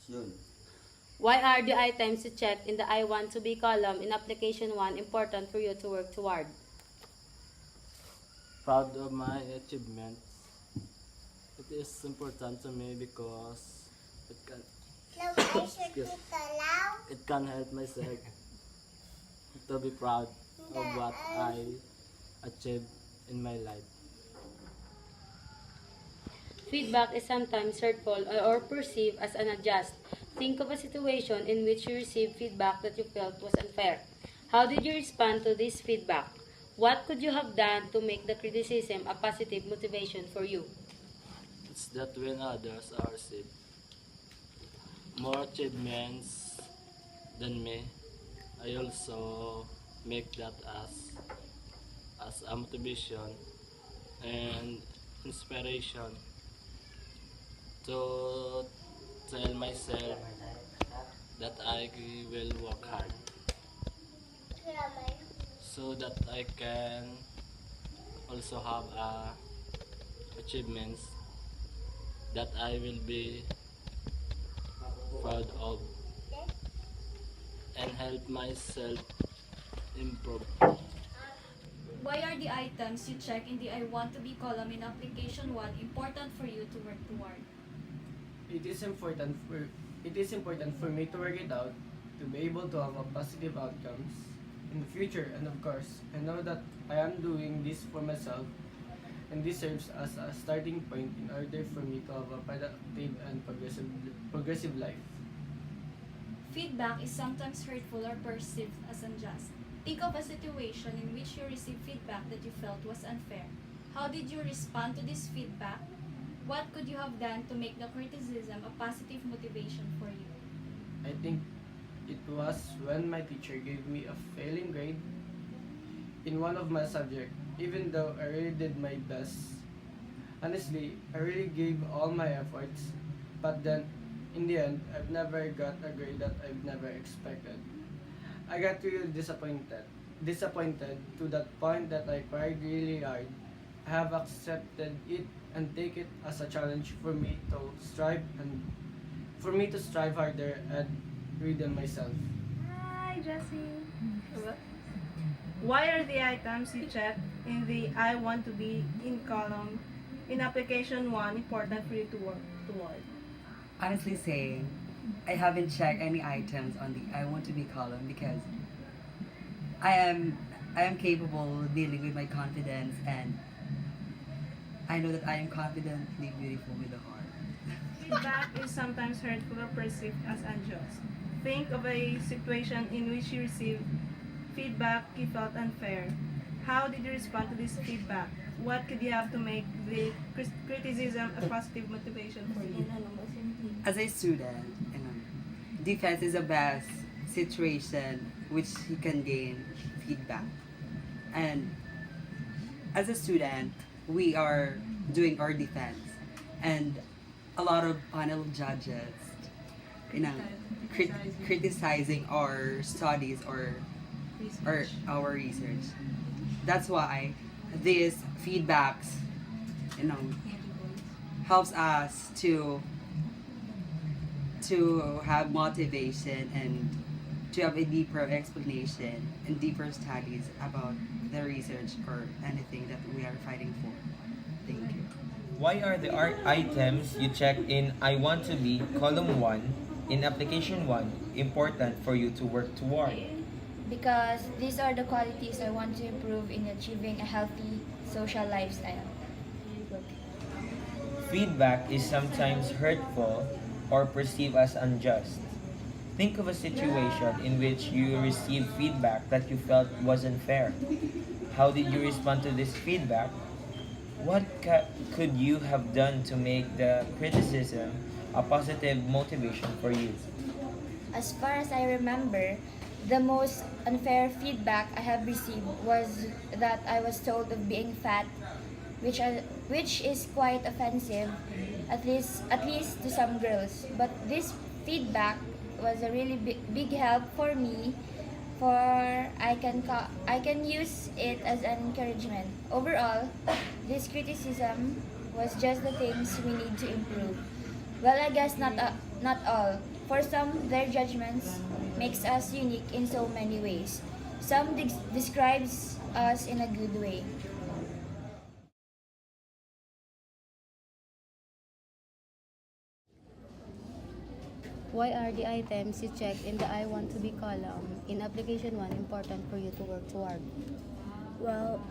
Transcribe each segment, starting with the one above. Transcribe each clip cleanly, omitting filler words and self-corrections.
Yun. Why are the items you check in the I want to be column in application 1 important for you to work toward? Proud of my achievements. It is important to me because it can excuse, it can help myself to be proud of what I achieved in my life. Feedback is sometimes hurtful or perceived as unjust. Think of a situation in which you received feedback that you felt was unfair. How did you respond to this feedback? What could you have done to make the criticism a positive motivation for you? It's that when others are received more achievements than me, I also make that as a motivation and inspiration to tell myself that I will work hard so that I can also have achievements that I will be proud of and help myself improve. Why are the items you check in the I want to be column in application 1 important for you to work toward? It is important for it is important for me to work it out to be able to have a positive outcomes in the future, and of course I know that I am doing this for myself, and this serves as a starting point in order for me to have a productive and progressive life. Feedback is sometimes hurtful or perceived as unjust. Think of a situation in which you received feedback that you felt was unfair. How did you respond to this feedback? What could you have done to make the criticism a positive motivation for you? I think it was when my teacher gave me a failing grade in one of my subjects, even though I really did my best. Honestly, I really gave all my efforts, but then in the end, I've never got a grade that I've never expected. I got really disappointed to that point that I cried really hard. I have accepted it and take it as a challenge for me to strive harder and read myself. Hi, Jessie. Why are the items you check in the I want to be in column in application 1 important for you to work toward? Honestly saying, I haven't checked any items on the I want to be column because I am I am capable dealing with my confidence, and I know that I am confidently beautiful with a heart. Feedback is sometimes hurtful or perceived as unjust. Think of a situation in which you receive feedback you felt unfair. How did you respond to this feedback? What could you have to make the criticism a positive motivation for you? As a student, defense is the best situation which you can gain feedback. And as a student, we are doing our defense, and a lot of panel judges, you know, criticizing our studies or our research. That's why these feedbacks, you know, helps us to have motivation and to have a deeper explanation and deeper studies about the research or anything that we are fighting for. Thank you. Why are the art items you check in I want to be column 1 in application 1 important for you to work toward? Because these are the qualities I want to improve in achieving a healthy social lifestyle. Feedback is sometimes hurtful or perceived as unjust. Think of a situation in which you receive feedback that you felt wasn't fair. How did you respond to this feedback? What could you have done to make the criticism a positive motivation for you? As far as I remember, the most unfair feedback I have received was that I was told of being fat, which is quite offensive, at least to some girls. But this feedback was a really big help for me, for I can use it as an encouragement. Overall, this criticism was just the things we need to improve. Well, I guess not all. For some, their judgments makes us unique in so many ways. Some describes us in a good way. Why are the items you check in the I want to be column in application 1 important for you to work toward? Well,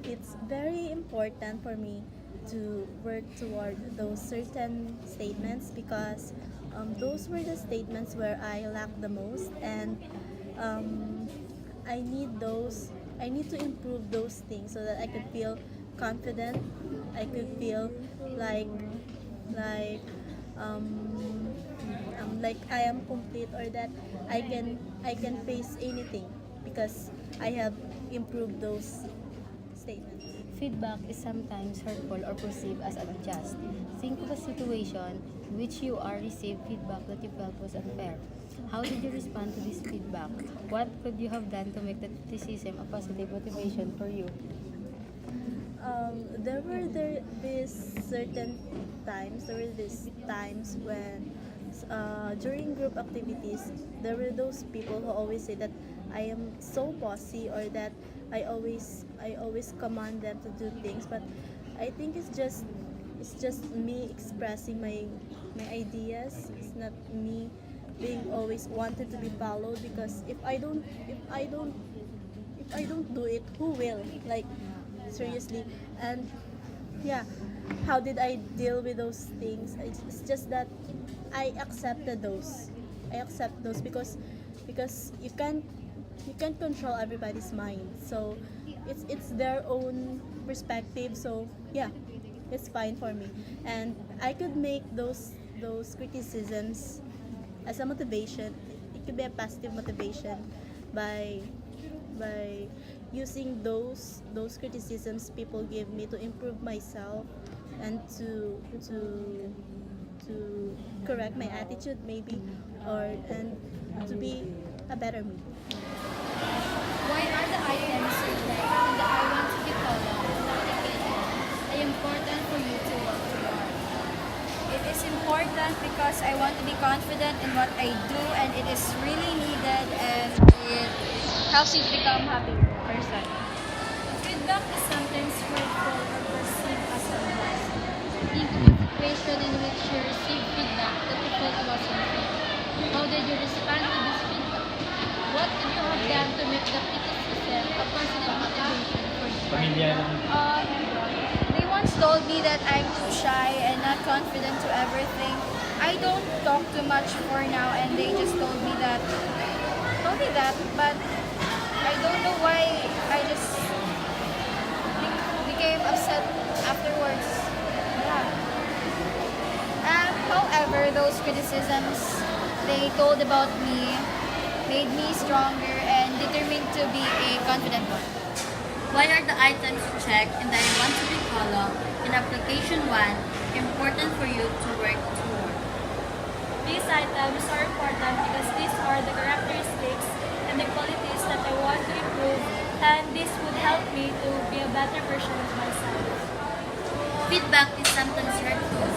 it's very important for me to work toward those certain statements because those were the statements where I lack the most, and um, I need those. I need to improve those things so that I could feel confident. I could feel like like um, like I am complete, or that I can face anything because I have improved those statements. Feedback is sometimes hurtful or perceived as unjust. Think of a situation in which you are received feedback that you felt was unfair. How did you respond to this feedback? What could you have done to make the criticism a positive motivation for you? There were these times when during group activities there were those people who always say that I am so bossy, or that I always command them to do things, but I think it's just me expressing my ideas. It's not me being always wanted to be followed, because if I don't do it, who will? Like, seriously. And yeah, how did I deal with those things? It's just that I accepted those. I accept those because you can't control everybody's mind. So it's their own perspective. So yeah, it's fine for me, and I could make those criticisms as a motivation. It could be a positive motivation by using those criticisms people give me to improve myself, and to correct my attitude, maybe, and to be a better me. Why are the items you check in the I want to be column important for you to work toward? It is important because I want to be confident in what I do, and it is really needed, and it helps you become happy person. Feedback is sometimes hurtful or perceived as unjust. Think of a situation in which you received feedback that you felt was unfair. How did you respond to this feedback? What could you have done to make the criticism a positive motivation for you? They once told me that I'm too shy and not confident to everything. I don't talk too much for now, and they just told me that, but I don't know why I just became upset afterwards. Yeah. However, those criticisms they told about me made me stronger and determined to be a confident one. Why are the items you check in the I want to be column in application 1 important for you to work toward? These items are important because these are the characteristics and the qualities that I want to improve, and this would help me to be a better version of myself. Feedback is sometimes hurtful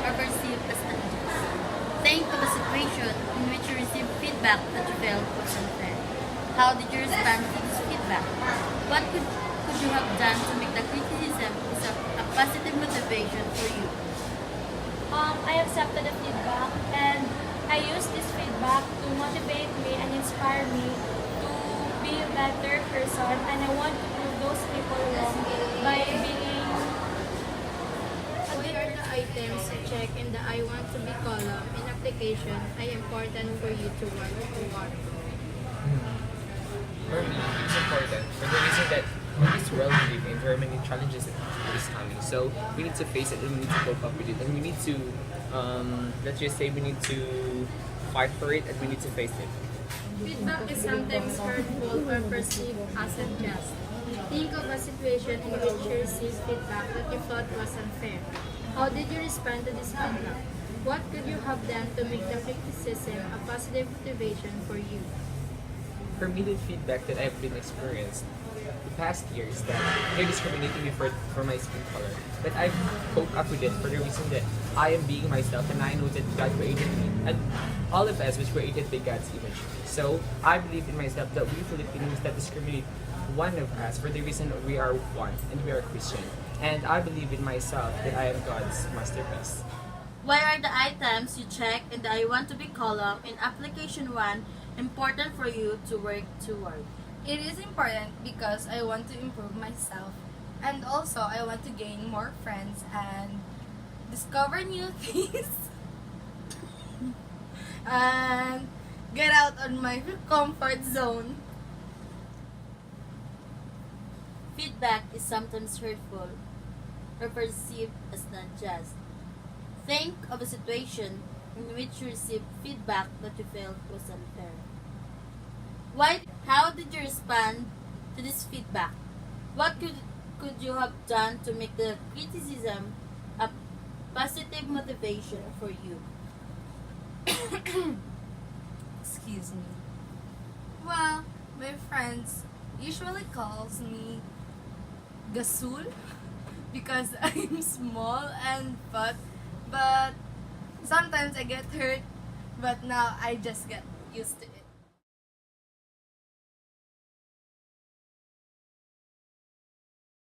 or perceived as unjust. Think of a situation in which you receive feedback that you felt was unfair. How did you respond to this feedback? What could you have done to make the criticism a positive motivation for you? I accepted the feedback, and I used this feedback to motivate me and inspire me to be a better person, and I want to prove those people wrong by being. Why are the items you check in the I want to be column in application important for you to work toward? For me, it's important for the reason that in this world we live in, there are many challenges that is coming. So we need to face it, and we need to cope up with it, and we need to, let's just say, we need to fight for it, and we need to face it. Feedback is sometimes hurtful or perceived as unjust. Think of a situation in which you received feedback that you thought was unfair. How did you respond to this feedback? What could you have done to make the criticism a positive motivation for you? For me, the feedback that I've been experienced the past years that they're discriminating me for my skin color. But I've coped up with it for the reason that I am being myself and I know that God created me. And all of us was created by God's image. So I believe in myself that we Filipinos that discriminate one of us for the reason that we are one and we are Christian. And I believe in myself that I am God's masterpiece. Why are the items you check in the I want to be column in application 1 important for you to work toward? It is important because I want to improve myself and also I want to gain more friends and discover new things and get out on my comfort zone. Feedback is sometimes hurtful or perceived as not just. Think of a situation in which you received feedback that you felt was unfair. How did you respond to this feedback? What could you have done to make the criticism a positive motivation for you? Excuse me. Well, my friends usually calls me Gasul because I'm small and fat, but sometimes I get hurt, but now I just get used to it.